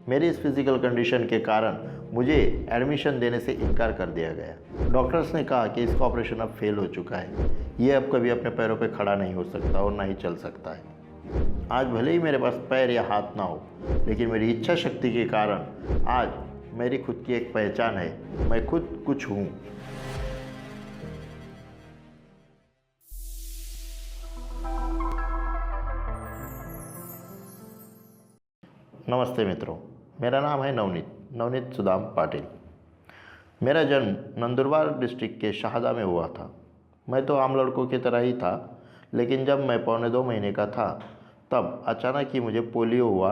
मेरी इस physical condition के कारण मुझे एडमिशन देने से इनकार कर दिया गया। डॉक्टर्स ने कहा कि इसका ऑपरेशन अब फेल हो चुका है, ये अब कभी अपने पैरों पे खड़ा नहीं हो सकता और ना ही चल सकता है। आज भले ही मेरे पास पैर या हाथ ना हो, लेकिन मेरी इच्छा शक्ति के कारण आज मेरी खुद की एक पहचान है, मैं खुद कुछ हूँ। नमस्ते मित्रों, मेरा नाम है नवनीत सुदाम पाटिल। मेरा जन्म नंदुरबार डिस्ट्रिक्ट के शाहदा में हुआ था। मैं तो आम लड़कों की तरह ही था, लेकिन जब मैं 1.25 महीने का था तब अचानक ही मुझे पोलियो हुआ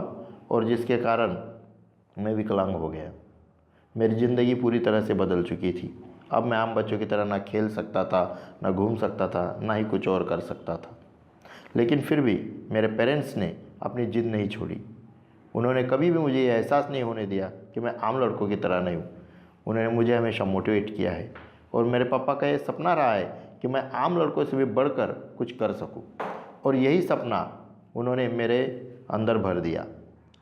और जिसके कारण मैं विकलांग हो गया। मेरी ज़िंदगी पूरी तरह से बदल चुकी थी। अब मैं आम बच्चों की तरह ना खेल सकता था, ना घूम सकता था, ना ही कुछ और कर सकता था। लेकिन फिर भी मेरे पेरेंट्स ने अपनी ज़िद नहीं छोड़ी। उन्होंने कभी भी मुझे ये एहसास नहीं होने दिया कि मैं आम लड़कों की तरह नहीं हूँ। उन्होंने मुझे हमेशा मोटिवेट किया है और मेरे पापा का ये सपना रहा है कि मैं आम लड़कों से भी बढ़कर कुछ कर सकूँ, और यही सपना उन्होंने मेरे अंदर भर दिया।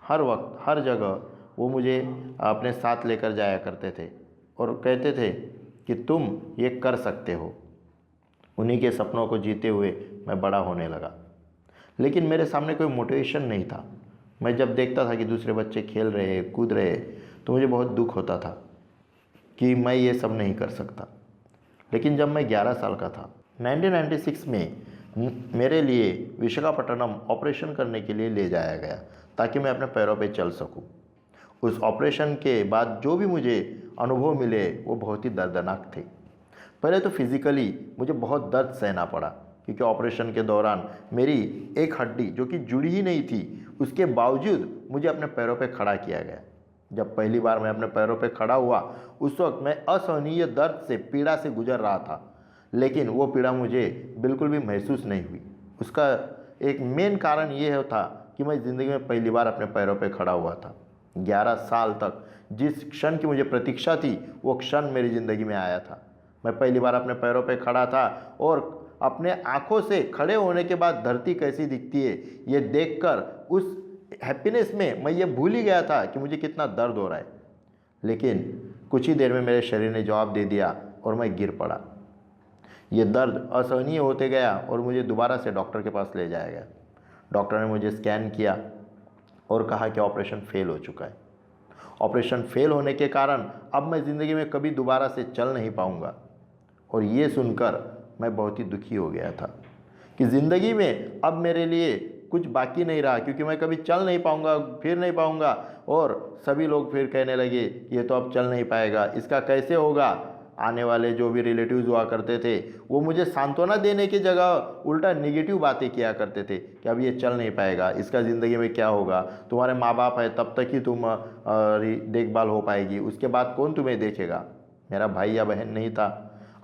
हर वक्त हर जगह वो मुझे अपने साथ लेकर जाया करते थे और कहते थे कि तुम ये कर सकते हो। उन्हीं के सपनों को जीते हुए मैं बड़ा होने लगा, लेकिन मेरे सामने कोई मोटिवेशन नहीं था। मैं जब देखता था कि दूसरे बच्चे खेल रहे, कूद रहे, तो मुझे बहुत दुख होता था कि मैं ये सब नहीं कर सकता। लेकिन जब मैं 11 साल का था, 1996 में मेरे लिए विशाखापट्टनम ऑपरेशन करने के लिए ले जाया गया ताकि मैं अपने पैरों पे चल सकूं। उस ऑपरेशन के बाद जो भी मुझे अनुभव मिले वो बहुत ही दर्दनाक थे। पहले तो फिज़िकली मुझे बहुत दर्द सहना पड़ा, क्योंकि ऑपरेशन के दौरान मेरी एक हड्डी जो कि जुड़ी ही नहीं थी, उसके बावजूद मुझे अपने पैरों पे खड़ा किया गया। जब पहली बार मैं अपने पैरों पे खड़ा हुआ, उस वक्त मैं असहनीय दर्द से, पीड़ा से गुजर रहा था, लेकिन वो पीड़ा मुझे बिल्कुल भी महसूस नहीं हुई। उसका एक मेन कारण ये था कि मैं ज़िंदगी में पहली बार अपने पैरों पे खड़ा हुआ था। 11 साल तक जिस क्षण की मुझे प्रतीक्षा थी, वो क्षण मेरी ज़िंदगी में आया था। मैं पहली बार अपने पैरों पे खड़ा था और अपने आँखों से खड़े होने के बाद धरती कैसी दिखती है, ये देखकर उस हैप्पीनेस में मैं ये भूल ही गया था कि मुझे कितना दर्द हो रहा है। लेकिन कुछ ही देर में मेरे शरीर ने जवाब दे दिया और मैं गिर पड़ा। ये दर्द असहनीय होते गया और मुझे दोबारा से डॉक्टर के पास ले जाया गया। डॉक्टर ने मुझे स्कैन किया और कहा कि ऑपरेशन फेल हो चुका है। ऑपरेशन फेल होने के कारण अब मैं ज़िंदगी में कभी दोबारा से चल नहीं पाऊँगा। और ये सुनकर मैं बहुत ही दुखी हो गया था कि ज़िंदगी में अब मेरे लिए कुछ बाकी नहीं रहा, क्योंकि मैं कभी चल नहीं पाऊँगा, फिर नहीं पाऊँगा। और सभी लोग फिर कहने लगे ये तो अब चल नहीं पाएगा, इसका कैसे होगा। आने वाले जो भी रिलेटिव्स हुआ करते थे, वो मुझे सांत्वना देने की जगह उल्टा नेगेटिव बातें किया करते थे कि अब ये चल नहीं पाएगा, इसका ज़िंदगी में क्या होगा, तुम्हारे माँ बाप है तब तक ही तुम देखभाल हो पाएगी, उसके बाद कौन तुम्हें देखेगा। मेरा भाई या बहन नहीं था,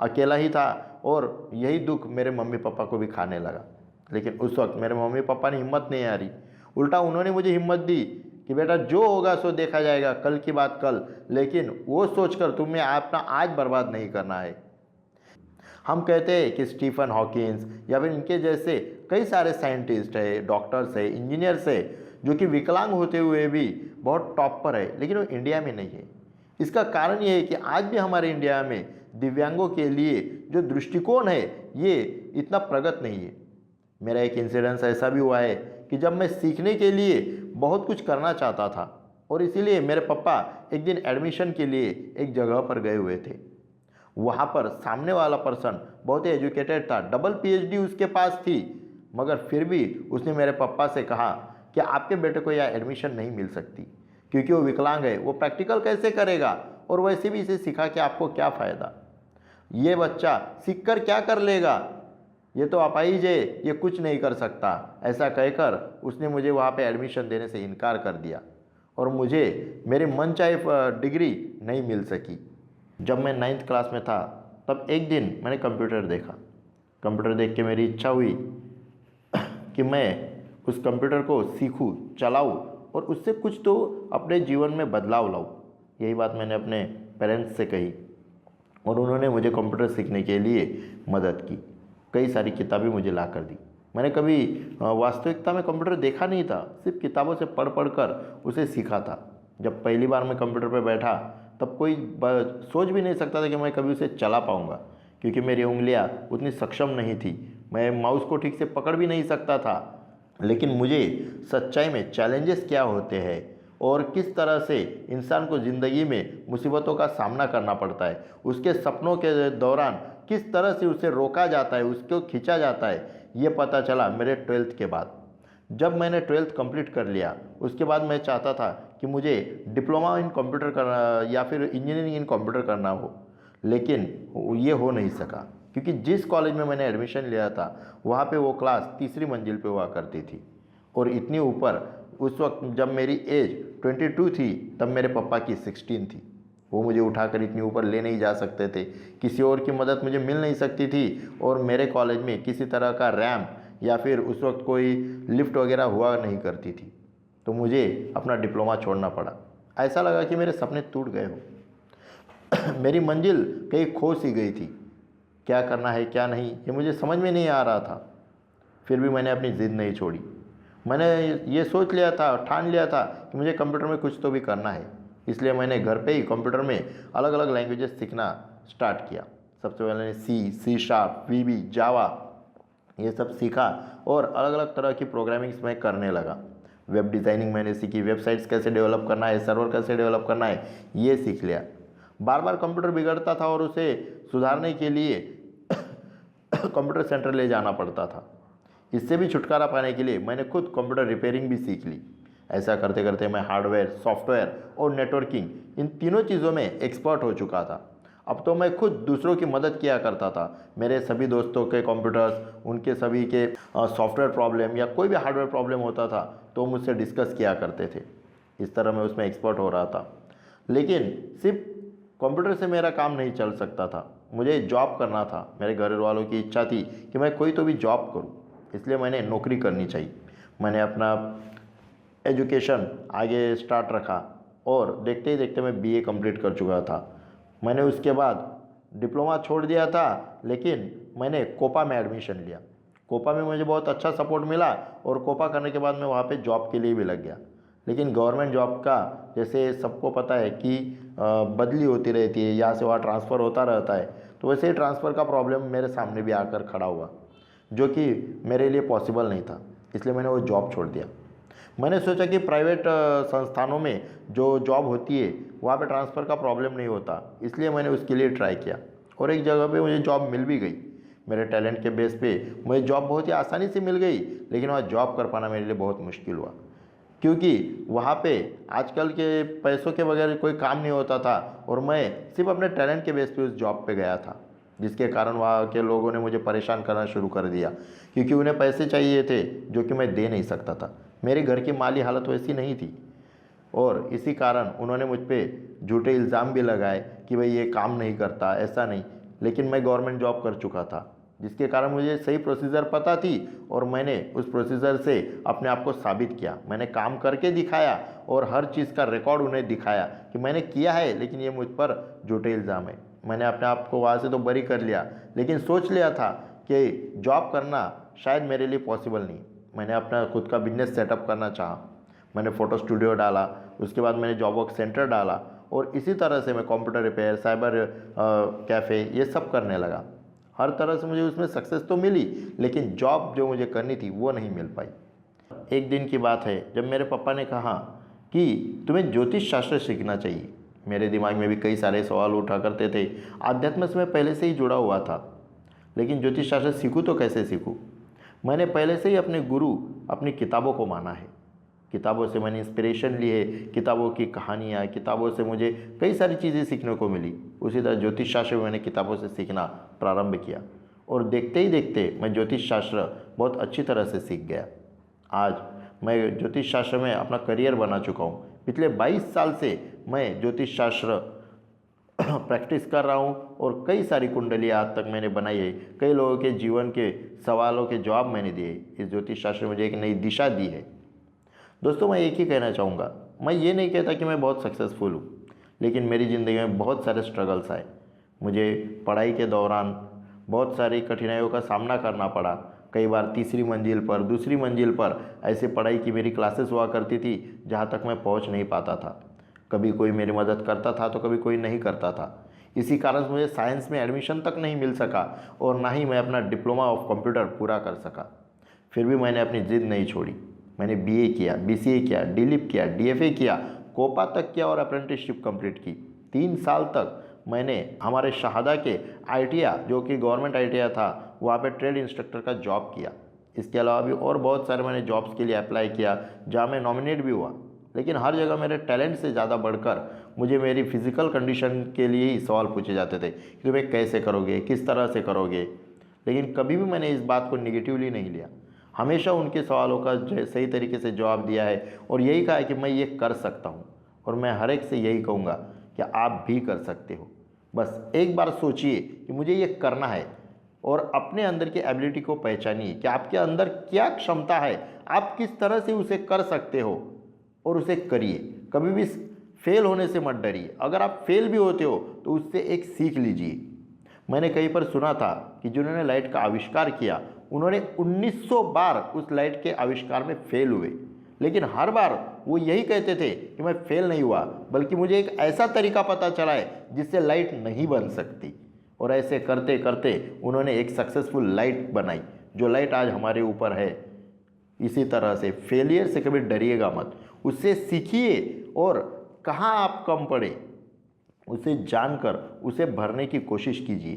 अकेला ही था, और यही दुख मेरे मम्मी पापा को भी खाने लगा। लेकिन उस वक्त मेरे मम्मी पापा ने हिम्मत नहीं हारी, उल्टा उन्होंने मुझे हिम्मत दी कि बेटा जो होगा सो देखा जाएगा, कल की बात कल, लेकिन वो सोचकर तुम्हें अपना आज बर्बाद नहीं करना है। हम कहते हैं कि स्टीफन हॉकिंस या फिर इनके जैसे कई सारे साइंटिस्ट है, डॉक्टर्स है, इंजीनियर्स है, जो कि विकलांग होते हुए भी बहुत टॉप पर है, लेकिन वो इंडिया में नहीं है। इसका कारण ये है कि आज भी हमारे इंडिया में दिव्यांगों के लिए जो दृष्टिकोण है ये इतना प्रगत नहीं है। मेरा एक इंसिडेंस ऐसा भी हुआ है कि जब मैं सीखने के लिए बहुत कुछ करना चाहता था और इसीलिए मेरे पापा एक दिन एडमिशन के लिए एक जगह पर गए हुए थे। वहाँ पर सामने वाला पर्सन बहुत ही एजुकेटेड था, डबल पीएचडी उसके पास थी, मगर फिर भी उसने मेरे पापा से कहा कि आपके बेटे को यहाँ एडमिशन नहीं मिल सकती क्योंकि वो विकलांग है, वो प्रैक्टिकल कैसे करेगा, और वैसे भी इसे सिखा के आपको क्या फ़ायदा, ये बच्चा सीख कर क्या कर लेगा, ये तो अपाहिज है, ये कुछ नहीं कर सकता। ऐसा कहकर उसने मुझे वहाँ पे एडमिशन देने से इनकार कर दिया और मुझे मेरी मनचाही डिग्री नहीं मिल सकी। जब मैं 9th क्लास में था तब एक दिन मैंने कंप्यूटर देखा। कंप्यूटर देख के मेरी इच्छा हुई कि मैं उस कंप्यूटर को सीखूं, चलाऊं और उससे कुछ तो अपने जीवन में बदलाव लाऊं। यही बात मैंने अपने पेरेंट्स से कही और उन्होंने मुझे कंप्यूटर सीखने के लिए मदद की। कई सारी किताबें मुझे ला कर दी। मैंने कभी वास्तविकता में कंप्यूटर देखा नहीं था, सिर्फ किताबों से पढ़ पढ़ कर उसे सीखा था। जब पहली बार मैं कंप्यूटर पर बैठा तब कोई सोच भी नहीं सकता था कि मैं कभी उसे चला पाऊँगा, क्योंकि मेरी उंगलियां उतनी सक्षम नहीं थी। मैं माउस को ठीक से पकड़ भी नहीं सकता था। लेकिन मुझे सच्चाई में चैलेंजेस क्या होते हैं और किस तरह से इंसान को ज़िंदगी में मुसीबतों का सामना करना पड़ता है, उसके सपनों के दौरान किस तरह से उसे रोका जाता है, उसको खींचा जाता है, ये पता चला मेरे 12th के बाद। जब मैंने 12th कंप्लीट कर लिया उसके बाद मैं चाहता था कि मुझे डिप्लोमा इन कंप्यूटर करना या फिर इंजीनियरिंग इन कंप्यूटर करना हो, लेकिन ये हो नहीं सका, क्योंकि जिस कॉलेज में मैंने एडमिशन लिया था वहाँ पे वो क्लास तीसरी मंजिल पे हुआ करती थी और इतनी ऊपर। उस वक्त जब मेरी एज 22 थी तब मेरे पापा की 16 थी। वो मुझे उठाकर इतनी ऊपर ले नहीं जा सकते थे, किसी और की मदद मुझे मिल नहीं सकती थी और मेरे कॉलेज में किसी तरह का रैम्प या फिर उस वक्त कोई लिफ्ट वगैरह हुआ नहीं करती थी। तो मुझे अपना डिप्लोमा छोड़ना पड़ा। ऐसा लगा कि मेरे सपने टूट गए हो। मेरी मंजिल कहीं खो सी गई थी। क्या करना है क्या नहीं ये मुझे समझ में नहीं आ रहा था। फिर भी मैंने अपनी ज़िद नहीं छोड़ी। मैंने ये सोच लिया था, ठान लिया था कि मुझे कंप्यूटर में कुछ तो भी करना है। इसलिए मैंने घर पे ही कंप्यूटर में अलग अलग लैंग्वेजेस सीखना स्टार्ट किया। सबसे पहले मैंने सी शार्प, वीबी, जावा ये सब सीखा और अलग अलग तरह की प्रोग्रामिंग्स मैं करने लगा। वेब डिज़ाइनिंग मैंने सीखी, वेबसाइट्स कैसे डेवलप करना है, सर्वर कैसे डेवलप करना है, ये सीख लिया। बार बार कंप्यूटर बिगड़ता था और उसे सुधारने के लिए कंप्यूटर सेंटर ले जाना पड़ता था। इससे भी छुटकारा पाने के लिए मैंने खुद कंप्यूटर रिपेयरिंग भी सीख ली। ऐसा करते करते मैं हार्डवेयर, सॉफ्टवेयर और नेटवर्किंग इन तीनों चीज़ों में एक्सपर्ट हो चुका था। अब तो मैं खुद दूसरों की मदद किया करता था। मेरे सभी दोस्तों के कंप्यूटर्स, उनके सभी के सॉफ्टवेयर प्रॉब्लम या कोई भी हार्डवेयर प्रॉब्लम होता था तो मुझसे डिस्कस किया करते थे। इस तरह मैं उसमें एक्सपर्ट हो रहा था। लेकिन सिर्फ कंप्यूटर से मेरा काम नहीं चल सकता था, मुझे जॉब करना था। मेरे घर वालों की इच्छा थी कि मैं कोई तो भी जॉब करूं, इसलिए मैंने नौकरी करनी चाहिए। मैंने अपना एजुकेशन आगे स्टार्ट रखा और देखते ही देखते मैं बीए कंप्लीट कर चुका था। मैंने उसके बाद डिप्लोमा छोड़ दिया था, लेकिन मैंने कोपा में एडमिशन लिया। कोपा में मुझे बहुत अच्छा सपोर्ट मिला और कोपा करने के बाद मैं वहाँ पे जॉब के लिए भी लग गया। लेकिन गवर्नमेंट जॉब का जैसे सबको पता है कि बदली होती रहती है, यहाँ से वहाँ ट्रांसफ़र होता रहता है, तो वैसे ही ट्रांसफ़र का प्रॉब्लम मेरे सामने भी आकर खड़ा हुआ, जो कि मेरे लिए पॉसिबल नहीं था। इसलिए मैंने वो जॉब छोड़ दिया। मैंने सोचा कि प्राइवेट संस्थानों में जो जॉब होती है वहाँ पे ट्रांसफ़र का प्रॉब्लम नहीं होता, इसलिए मैंने उसके लिए ट्राई किया और एक जगह पे मुझे जॉब मिल भी गई। मेरे टैलेंट के बेस पे मुझे जॉब बहुत ही आसानी से मिल गई, लेकिन वहाँ जॉब कर पाना मेरे लिए बहुत मुश्किल हुआ, क्योंकि वहाँ पे आजकल के पैसों के बगैर कोई काम नहीं होता था और मैं सिर्फ अपने टैलेंट के बेस पे उस जॉब पे गया था, जिसके कारण वहाँ के लोगों ने मुझे परेशान करना शुरू कर दिया, क्योंकि उन्हें पैसे चाहिए थे जो कि मैं दे नहीं सकता था। मेरे घर की माली हालत वैसी नहीं थी और इसी कारण उन्होंने मुझ पर झूठे इल्ज़ाम भी लगाए कि भाई ये काम नहीं करता, ऐसा नहीं। लेकिन मैं गवर्नमेंट जॉब कर चुका था, जिसके कारण मुझे सही प्रोसीजर पता थी और मैंने उस प्रोसीजर से अपने आप को साबित किया। मैंने काम करके दिखाया और हर चीज़ का रिकॉर्ड उन्हें दिखाया कि मैंने किया है, लेकिन ये मुझ पर झूठे इल्ज़ाम है। मैंने अपने आप को वहाँ से तो बरी कर लिया, लेकिन सोच लिया था कि जॉब करना शायद मेरे लिए पॉसिबल नहीं। मैंने अपना खुद का बिजनेस सेटअप करना चाहा। मैंने फ़ोटो स्टूडियो डाला, उसके बाद मैंने जॉब वर्क सेंटर डाला और इसी तरह से मैं कंप्यूटर रिपेयर, साइबर कैफ़े ये सब करने लगा। हर तरह से मुझे उसमें सक्सेस तो मिली, लेकिन जॉब जो मुझे करनी थी वो नहीं मिल पाई। एक दिन की बात है जब मेरे पापा ने कहा कि तुम्हें ज्योतिष शास्त्र सीखना चाहिए। मेरे दिमाग में भी कई सारे सवाल उठा करते थे। आध्यात्म से मैं पहले से ही जुड़ा हुआ था, लेकिन ज्योतिष शास्त्र सीखूँ तो कैसे सीखूँ। मैंने पहले से ही अपने गुरु, अपनी किताबों को माना है। किताबों से मैंने इंस्पिरेशन ली है, किताबों की कहानियाँ, किताबों से मुझे कई सारी चीज़ें सीखने को मिली। उसी तरह ज्योतिष शास्त्र में मैंने किताबों से सीखना प्रारंभ किया और देखते ही देखते मैं ज्योतिष शास्त्र बहुत अच्छी तरह से सीख गया। आज मैं ज्योतिष शास्त्र में अपना करियर बना चुका हूँ। पिछले 22 साल से मैं ज्योतिष शास्त्र प्रैक्टिस कर रहा हूँ और कई सारी कुंडलियाँ आज तक मैंने बनाई है। कई लोगों के जीवन के सवालों के जवाब मैंने दिए। इस ज्योतिष शास्त्र ने मुझे एक नई दिशा दी है। दोस्तों, मैं एक ही कहना चाहूँगा, मैं ये नहीं कहता कि मैं बहुत सक्सेसफुल हूँ, लेकिन मेरी ज़िंदगी में बहुत सारे स्ट्रगल्स आए। मुझे पढ़ाई के दौरान बहुत सारी कठिनाइयों का सामना करना पड़ा। कई बार तीसरी मंजिल पर, दूसरी मंजिल पर ऐसे पढ़ाई की मेरी क्लासेस हुआ करती थी जहाँ तक मैं पहुँच नहीं पाता था। कभी कोई मेरी मदद करता था तो कभी कोई नहीं करता था। इसी कारण से मुझे साइंस में एडमिशन तक नहीं मिल सका और ना ही मैं अपना डिप्लोमा ऑफ कंप्यूटर पूरा कर सका। फिर भी मैंने अपनी ज़िद नहीं छोड़ी। मैंने बीए किया, बीसीए किया, डीलिप किया, डीएफए किया, कोपा तक किया और अप्रेंटिसशिप कंप्लीट की। 3 साल तक मैंने हमारे शहादा के आईटीआई, जो कि गवर्नमेंट आईटीआई था, वहाँ पे ट्रेड इंस्ट्रक्टर का जॉब किया। इसके अलावा भी और बहुत सारे मैंने जॉब्स के लिए अप्लाई किया, जहाँ मैं नॉमिनेट भी हुआ। लेकिन हर जगह मेरे टैलेंट से ज़्यादा बढ़कर मुझे मेरी फिज़िकल कंडीशन के लिए ही सवाल पूछे जाते थे कि तुम्हें कैसे करोगे, किस तरह से करोगे। लेकिन कभी भी मैंने इस बात को निगेटिवली नहीं लिया। हमेशा उनके सवालों का सही तरीके से जवाब दिया है और यही कहा है कि मैं ये कर सकता हूँ। और मैं हर एक से यही कहूँगा कि आप भी कर सकते हो। बस एक बार सोचिए कि मुझे ये करना है और अपने अंदर की एबिलिटी को पहचानिए कि आपके अंदर क्या क्षमता है, आप किस तरह से उसे कर सकते हो और उसे करिए। कभी भी फेल होने से मत डरिए। अगर आप फेल भी होते हो तो उससे एक सीख लीजिए। मैंने कहीं पर सुना था कि जिन्होंने लाइट का आविष्कार किया उन्होंने 1900 बार उस लाइट के आविष्कार में फेल हुए, लेकिन हर बार वो यही कहते थे कि मैं फेल नहीं हुआ, बल्कि मुझे एक ऐसा तरीका पता चला है जिससे लाइट नहीं बन सकती। और ऐसे करते करते उन्होंने एक सक्सेसफुल लाइट बनाई, जो लाइट आज हमारे ऊपर है। इसी तरह से फेलियर से कभी डरिएगा मत, उससे सीखिए और कहाँ आप कम पड़े उसे जानकर उसे भरने की कोशिश कीजिए,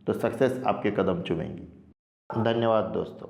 तो सक्सेस आपके कदम चूमेंगी। धन्यवाद दोस्तों।